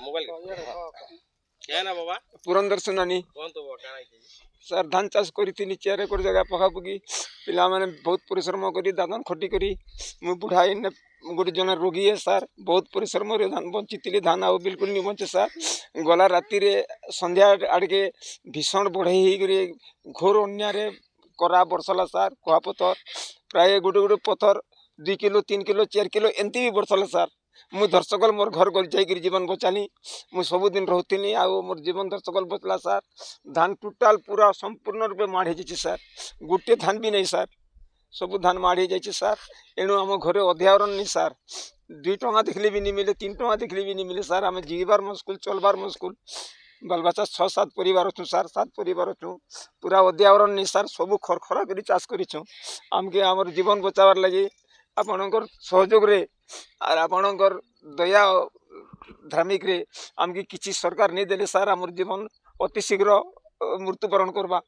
mobile क्या ना बाबा पुरंदर सुनानी कौन तो वो क्या सर धान चाष करी 4 एकर जगह पकापकी पिला माने बहुत परिश्रम करी दादन खटी करी मु बुढ़ा इन गोटे जन रोगी है सर बहुत परिश्रम रे धान बंची धान आ बिल्कुल नहीं बंचे सर गला राति रे संध्या आड़के भीषण बढ़ई हो घोर अन्य करा बरसला सर कुआ पथर प्राय गोटे गोटे पथर 2 किलो 3 किलो 4 किलो एमती भी बरसला सर मु दर्शकल मोर घर गल जाकर जीवन बचाली मु सबुदिन रोनी आ मोर जीवन दर्शकल बचला सर धान टोटाल पूरा संपूर्ण रूपे माड़ हो सर गोटे धान भी नहीं सर सब धान माड़ हो जाए सर एणु आम घरे अध्यावरण नहीं सर 2 टंका देखले भी नहीं मिले 3 टंका देखले भी नहीं मिले सर आम जीवार मुस्कुल चलबार मुस्कुल बाल बच्चा 6-7 परिवार अच्छु सर 7 परिवार अच्छु पूरा अध्यावरण नहीं सर सब खरखरा कर चाष करूँ आमके आम जीवन बचावार लगे आपणकर सहयोग रे आर आपणकर दया धार्मिक रे आमके किसी सरकार नहीं देले सर आमर जीवन अति शीघ्र मृत्युवरण करवा